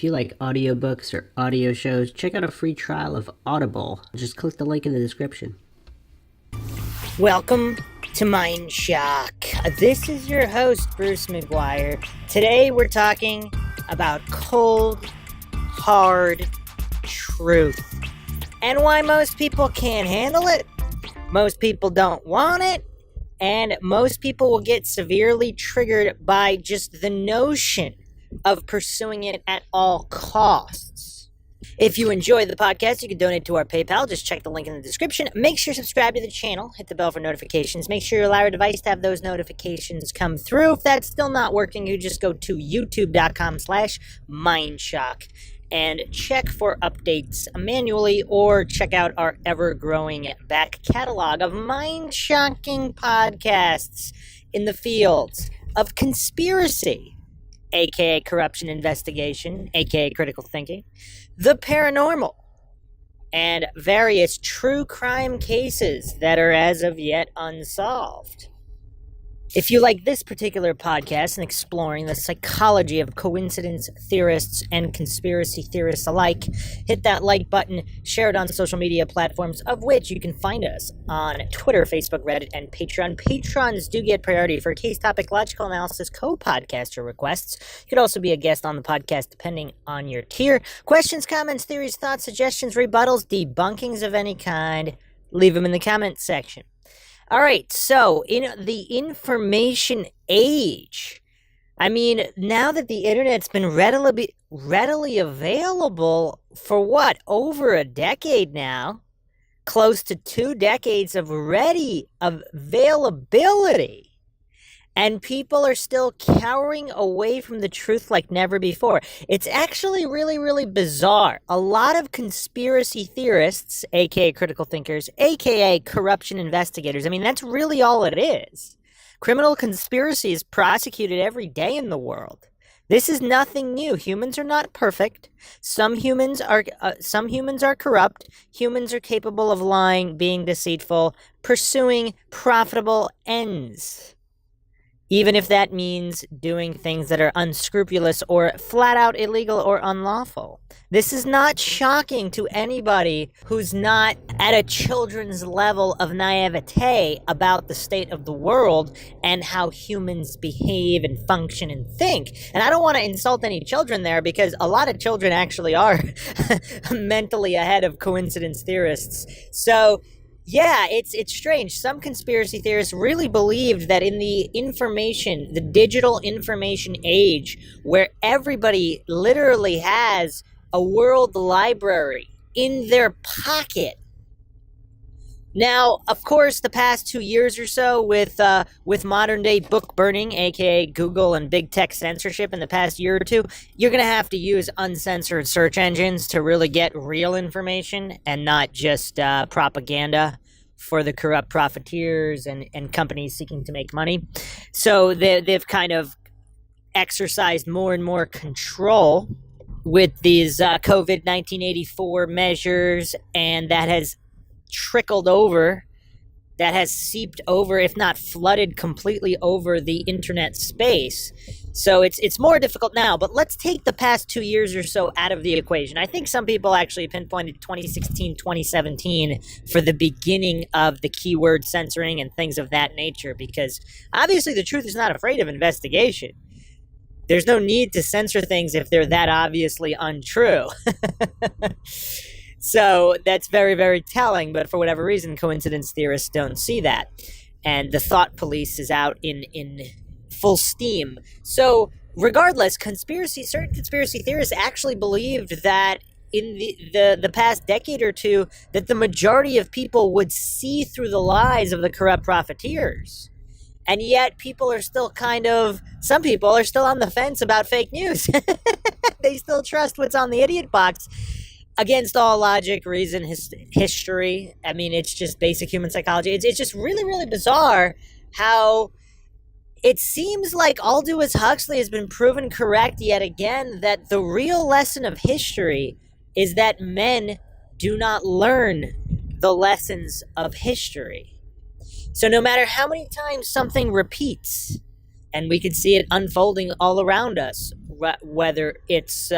If you like audiobooks or audio shows, check out a free trial of Audible. Just click the link in the description. Welcome to MINDSHOCK. This is your host, Bruce McGuire. Today we're talking about cold, hard truth and why most people can't handle it, most people don't want it, and most people will get severely triggered by just the notion of pursuing it at all costs. If you enjoy the podcast, you can donate to our PayPal. Just check the link in the description. Make sure to subscribe to the channel. Hit the bell for notifications. Make sure you allow your device to have those notifications come through. If that's still not working, you just go to youtube.com/MindShock and check for updates manually, or check out our ever-growing back catalog of mind-shocking podcasts in the fields of conspiracy, aka corruption investigation, aka critical thinking, the paranormal, and various true crime cases that are as of yet unsolved. If you like this particular podcast and exploring the psychology of coincidence theorists and conspiracy theorists alike, hit that like button, share it on social media platforms, of which you can find us on Twitter, Facebook, Reddit, and Patreon. Patrons do get priority for case topic, logical analysis, co-podcaster requests. You could also be a guest on the podcast depending on your tier. Questions, comments, theories, thoughts, suggestions, rebuttals, debunkings of any kind, leave them in the comments section. All right, so in the information age, now that the internet's been readily available for over a decade now, close to 2 decades of ready availability, and people are still cowering away from the truth like never before. It's actually really, really bizarre. A lot of conspiracy theorists, aka critical thinkers, aka corruption investigators, that's really all it is. Criminal conspiracy is prosecuted every day in the world. This is nothing new. Humans are not perfect. Some humans are corrupt. Humans are capable of lying, being deceitful, pursuing profitable ends, even if that means doing things that are unscrupulous or flat out illegal or unlawful. This is not shocking to anybody who's not at a children's level of naivete about the state of the world and how humans behave and function and think. And I don't want to insult any children there, because a lot of children actually are mentally ahead of coincidence theorists. So yeah, it's strange. Some conspiracy theorists really believed that in the digital information age, where everybody literally has a world library in their pocket. Now, of course, the past 2 years or so with modern day book burning, aka Google and big tech censorship in the past year or two, you're going to have to use uncensored search engines to really get real information and not just propaganda for the corrupt profiteers and companies seeking to make money. So they've kind of exercised more and more control with these COVID 1984 measures, and that has seeped over, if not flooded completely over the internet space. So it's more difficult now, but let's take the past 2 years or so out of the equation. I think some people actually pinpointed 2016, 2017 for the beginning of the keyword censoring and things of that nature, because obviously the truth is not afraid of investigation. There's no need to censor things if they're that obviously untrue. So that's very, very telling, but for whatever reason, coincidence theorists don't see that. And the thought police is out in full steam. So regardless, certain conspiracy theorists actually believed that in the past decade or two, that the majority of people would see through the lies of the corrupt profiteers. And yet people are still some people are still on the fence about fake news. They still trust what's on the idiot box. Against all logic, reason, history. It's just basic human psychology. It's just really, really bizarre how it seems like Aldous Huxley has been proven correct yet again, that the real lesson of history is that men do not learn the lessons of history. So no matter how many times something repeats, and we can see it unfolding all around us, whether it's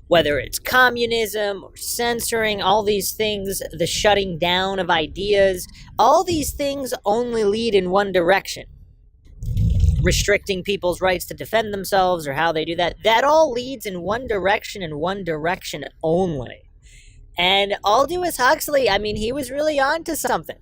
Whether it's communism or censoring, all these things, the shutting down of ideas, all these things only lead in one direction. Restricting people's rights to defend themselves or how they do that, that all leads in one direction and one direction only. And Aldous Huxley, I mean, he was really onto something.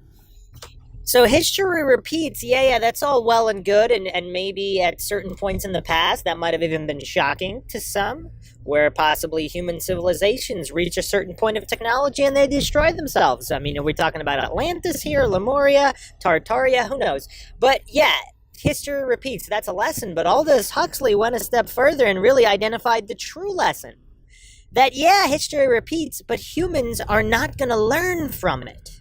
So history repeats, yeah, that's all well and good, and maybe at certain points in the past, that might have even been shocking to some, where possibly human civilizations reach a certain point of technology and they destroy themselves. I mean, are we talking about Atlantis here, Lemuria, Tartaria, who knows? But yeah, history repeats, that's a lesson, but Aldous Huxley went a step further and really identified the true lesson. That, yeah, history repeats, but humans are not going to learn from it.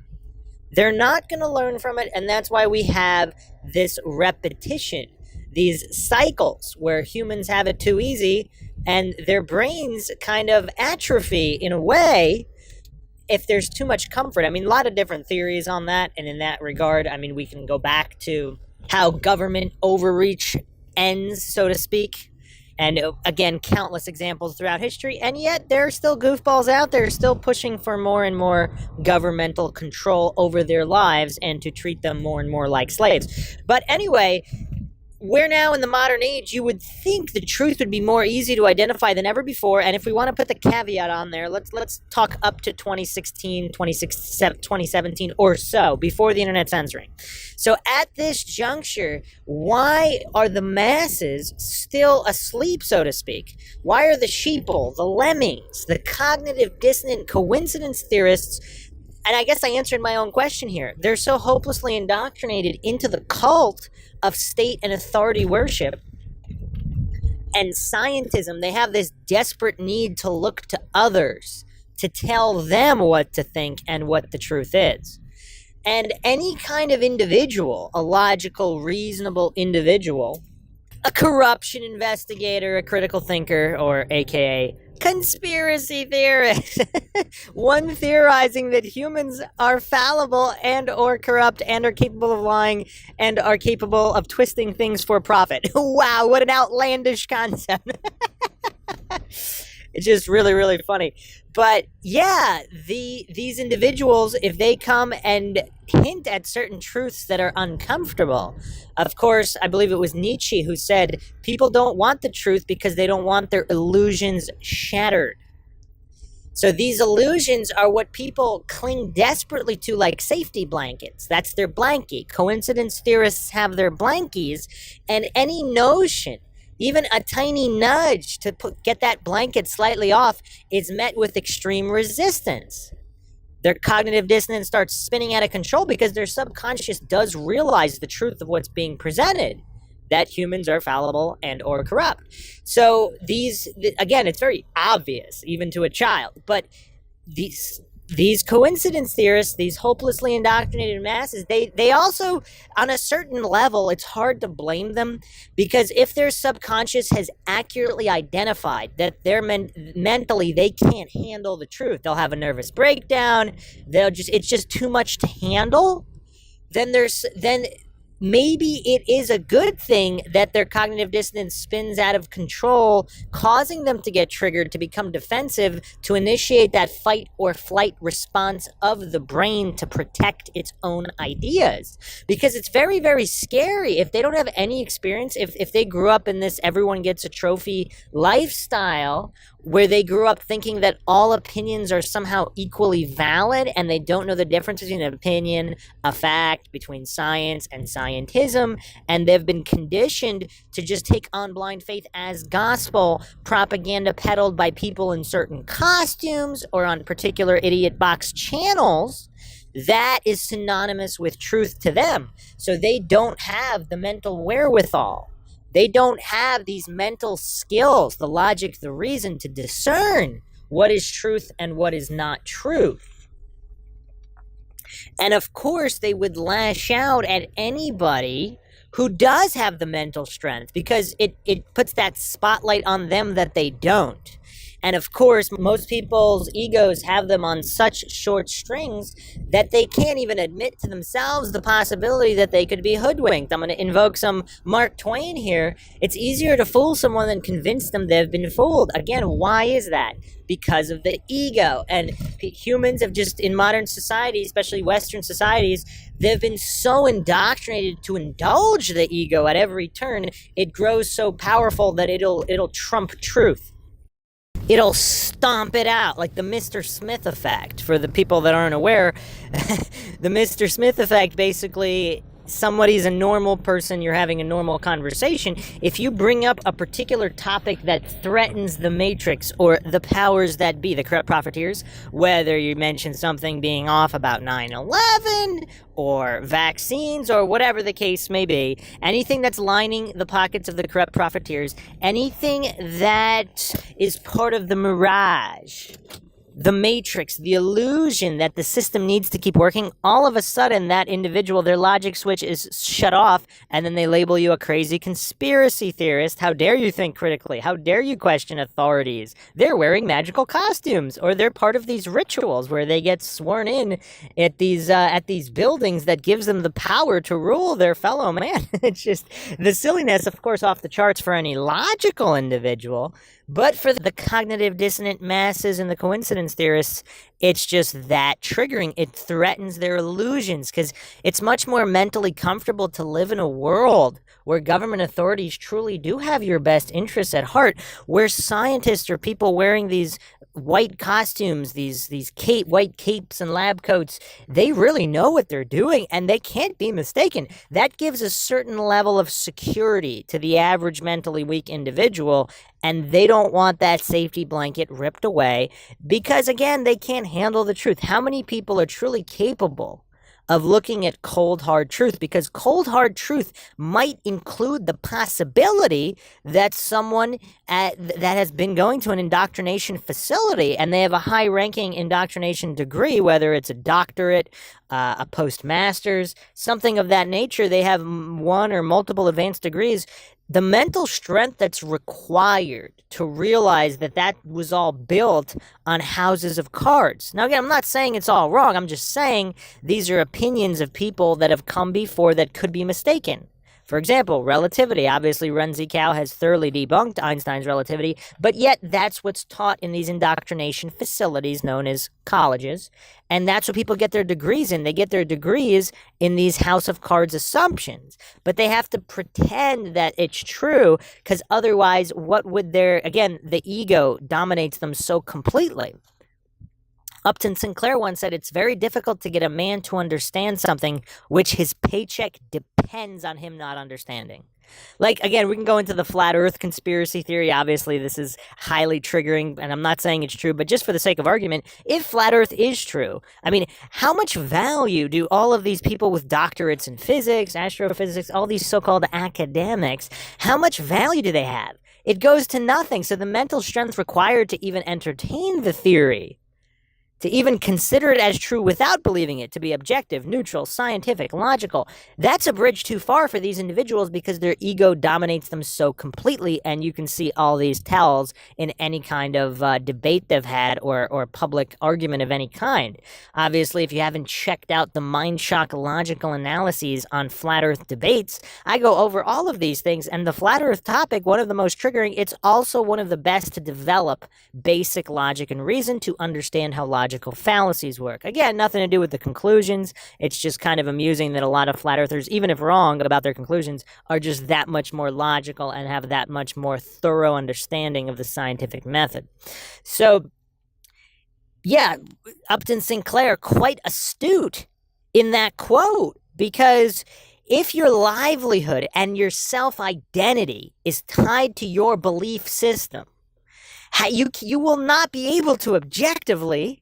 They're not going to learn from it, and that's why we have this repetition, these cycles where humans have it too easy, and their brains kind of atrophy in a way if there's too much comfort. I mean, a lot of different theories on that, and in that regard, I mean, we can go back to how government overreach ends, so to speak. And again, countless examples throughout history, and yet there are still goofballs out there still pushing for more and more governmental control over their lives and to treat them more and more like slaves. But anyway, we're now in the modern age. You would think the truth would be more easy to identify than ever before. And if we want to put the caveat on there, let's talk up to 2016, 2017 or so, before the internet censoring. So at this juncture, why are the masses still asleep, so to speak? Why are the sheeple, the lemmings, the cognitive dissonant coincidence theorists, and I guess I answered my own question here, they're so hopelessly indoctrinated into the cult of state and authority worship and scientism, they have this desperate need to look to others to tell them what to think and what the truth is. And any kind of individual, a logical, reasonable individual, a corruption investigator, a critical thinker, or aka conspiracy theorist, one theorizing that humans are fallible and or corrupt and are capable of lying and are capable of twisting things for profit. Wow, what an outlandish concept. It's just really, really funny. But yeah, these individuals, if they come and hint at certain truths that are uncomfortable, of course, I believe it was Nietzsche who said, people don't want the truth because they don't want their illusions shattered. So these illusions are what people cling desperately to like safety blankets. That's their blankie. Coincidence theorists have their blankies, and any notion, even a tiny nudge to get that blanket slightly off, is met with extreme resistance. Their cognitive dissonance starts spinning out of control because their subconscious does realize the truth of what's being presented, that humans are fallible and or corrupt. So again, it's very obvious, even to a child, but these coincidence theorists, these hopelessly indoctrinated masses, they also, on a certain level, it's hard to blame them, because if their subconscious has accurately identified that they're mentally, they can't handle the truth, they'll have a nervous breakdown, it's just too much to handle, then maybe it is a good thing that their cognitive dissonance spins out of control, causing them to get triggered, to become defensive, to initiate that fight or flight response of the brain to protect its own ideas. Because it's very, very scary if they don't have any experience, if they grew up in this everyone gets a trophy lifestyle, where they grew up thinking that all opinions are somehow equally valid, and they don't know the difference between an opinion, a fact, between science and scientism, and they've been conditioned to just take on blind faith as gospel, propaganda peddled by people in certain costumes or on particular idiot box channels. That is synonymous with truth to them. So they don't have the mental wherewithal. They don't have these mental skills, the logic, the reason to discern what is truth and what is not truth. And of course, they would lash out at anybody who does have the mental strength, because it puts that spotlight on them that they don't. And of course, most people's egos have them on such short strings that they can't even admit to themselves the possibility that they could be hoodwinked. I'm going to invoke some Mark Twain here. It's easier to fool someone than convince them they've been fooled. Again, why is that? Because of the ego. And humans have just, in modern society, especially Western societies, they've been so indoctrinated to indulge the ego at every turn. It grows so powerful that it'll trump truth. It'll stomp it out, like the Mr. Smith effect. For the people that aren't aware, the Mr. Smith effect basically, somebody's a normal person, you're having a normal conversation. If you bring up a particular topic that threatens the matrix or the powers that be, the corrupt profiteers, whether you mention something being off about 9/11 or vaccines or whatever the case may be, anything that's lining the pockets of the corrupt profiteers, anything that is part of the mirage, the matrix, the illusion that the system needs to keep working, all of a sudden that individual, their logic switch is shut off, and then they label you a crazy conspiracy theorist. How dare you think critically? How dare you question authorities? They're wearing magical costumes, or they're part of these rituals where they get sworn in at these buildings that gives them the power to rule their fellow man. It's just the silliness, of course, off the charts for any logical individual. But for the cognitive dissonant masses and the coincidence theorists, it's just that triggering. It threatens their illusions because it's much more mentally comfortable to live in a world where government authorities truly do have your best interests at heart, where scientists or people wearing these white costumes, these white capes and lab coats, they really know what they're doing and they can't be mistaken. That gives a certain level of security to the average mentally weak individual, and they don't want that safety blanket ripped away because, again, they can't handle the truth. How many people are truly capable of looking at cold, hard truth? Because cold, hard truth might include the possibility that someone that has been going to an indoctrination facility and they have a high-ranking indoctrination degree, whether it's a doctorate, a postmaster's, something of that nature, they have one or multiple advanced degrees. The mental strength that's required to realize that that was all built on houses of cards. Now, again, I'm not saying it's all wrong. I'm just saying these are opinions of people that have come before that could be mistaken. For example, relativity. Obviously, Renzi Kao has thoroughly debunked Einstein's relativity, but yet that's what's taught in these indoctrination facilities known as colleges, and that's what people get their degrees in. They get their degrees in these house of cards assumptions, but they have to pretend that it's true because otherwise, what would again, the ego dominates them so completely. Upton Sinclair once said, it's very difficult to get a man to understand something which his paycheck depends on him not understanding. Like, again, we can go into the flat earth conspiracy theory. Obviously, this is highly triggering, and I'm not saying it's true, but just for the sake of argument, if flat earth is true, I mean, how much value do all of these people with doctorates in physics, astrophysics, all these so-called academics, how much value do they have? It goes to nothing. So the mental strength required to even entertain the theory, to even consider it as true without believing it to be objective, neutral, scientific, logical, that's a bridge too far for these individuals because their ego dominates them so completely, and you can see all these tells in any kind of debate they've had or public argument of any kind. Obviously, if you haven't checked out the MINDSHOCK logical analyses on flat earth debates, I go over all of these things, and the flat earth topic, one of the most triggering, it's also one of the best to develop basic logic and reason to understand how logical fallacies work. Again, nothing to do with the conclusions. It's just kind of amusing that a lot of flat earthers, even if wrong about their conclusions, are just that much more logical and have that much more thorough understanding of the scientific method. So, yeah, Upton Sinclair, quite astute in that quote, because if your livelihood and your self-identity is tied to your belief system, you will not be able to objectively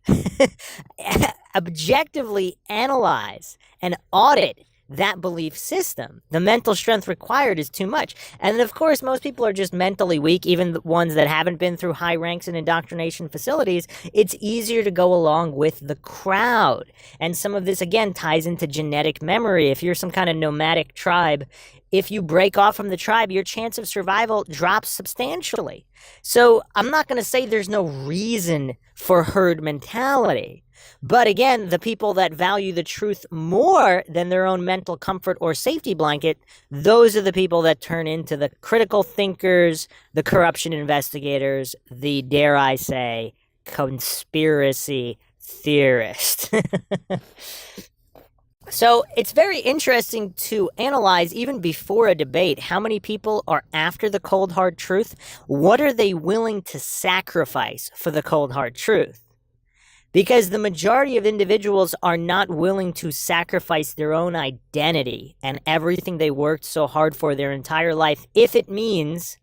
analyze and audit that belief system. The mental strength required is too much. And of course, most people are just mentally weak, even the ones that haven't been through high ranks in indoctrination facilities. It's easier to go along with the crowd. And some of this, again, ties into genetic memory. If you're some kind of nomadic tribe, if you break off from the tribe, your chance of survival drops substantially. So I'm not going to say there's no reason for herd mentality. But again, the people that value the truth more than their own mental comfort or safety blanket, those are the people that turn into the critical thinkers, the corruption investigators, the, dare I say, conspiracy theorists. So it's very interesting to analyze, even before a debate, how many people are after the cold hard truth. What are they willing to sacrifice for the cold hard truth? Because the majority of individuals are not willing to sacrifice their own identity and everything they worked so hard for their entire life if it means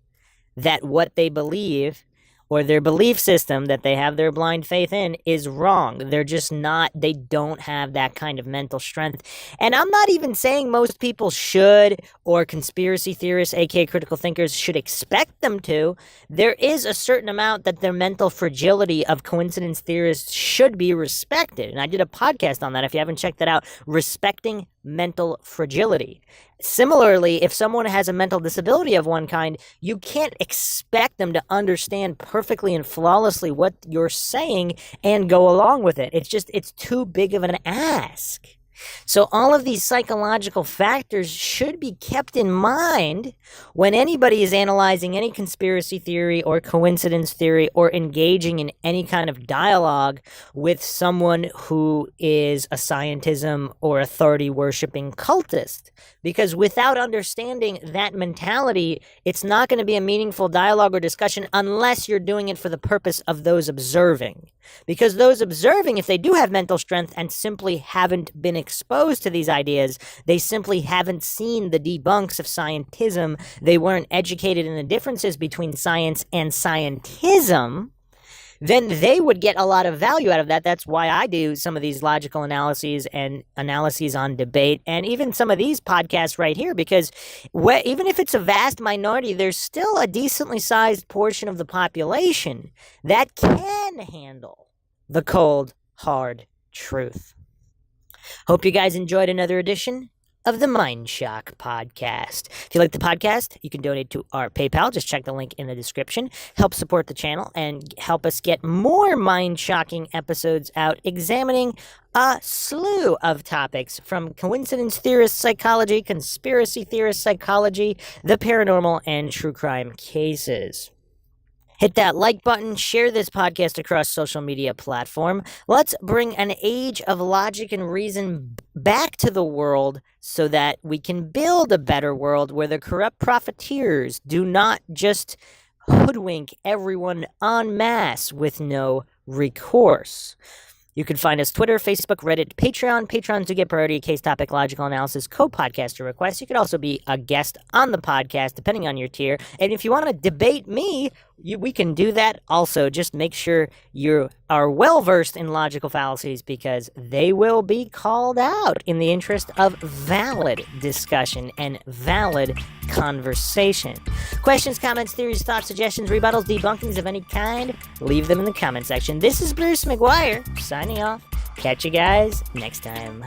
that what they believe or their belief system that they have their blind faith in is wrong. They're just not, they don't have that kind of mental strength. And I'm not even saying most people should, or conspiracy theorists, aka critical thinkers, should expect them to. There is a certain amount that their mental fragility of coincidence theorists should be respected. And I did a podcast on that. If you haven't checked that out, Respecting Mental Fragility. Similarly, if someone has a mental disability of one kind, you can't expect them to understand perfectly and flawlessly what you're saying and go along with it. It's too big of an ask. So all of these psychological factors should be kept in mind when anybody is analyzing any conspiracy theory or coincidence theory or engaging in any kind of dialogue with someone who is a scientism or authority-worshipping cultist. Because without understanding that mentality, it's not going to be a meaningful dialogue or discussion unless you're doing it for the purpose of those observing. Because those observing, if they do have mental strength and simply haven't been exposed to these ideas, they simply haven't seen the debunks of scientism, they weren't educated in the differences between science and scientism, then they would get a lot of value out of that. That's why I do some of these logical analyses and analyses on debate, and even some of these podcasts right here, because even if it's a vast minority, there's still a decently sized portion of the population that can handle the cold, hard truth. Hope you guys enjoyed another edition of the MindShock podcast. If you like the podcast, you can donate to our PayPal. Just check the link in the description. Help support the channel and help us get more mind-shocking episodes out, examining a slew of topics from coincidence theorist psychology, conspiracy theorist psychology, the paranormal, and true crime cases. Hit that like button, share this podcast across social media platform. Let's bring an age of logic and reason back to the world so that we can build a better world where the corrupt profiteers do not just hoodwink everyone en masse with no recourse. You can find us Twitter, Facebook, Reddit, Patreon. Patreon to get priority case topic logical analysis, co-podcaster requests. You could also be a guest on the podcast, depending on your tier. And if you want to debate me, we can do that also. Just make sure you are well-versed in logical fallacies, because they will be called out in the interest of valid discussion and valid conversation. Questions, comments, theories, thoughts, suggestions, rebuttals, debunkings of any kind, leave them in the comment section. This is Bruce McGuire, signing off. Catch you guys next time.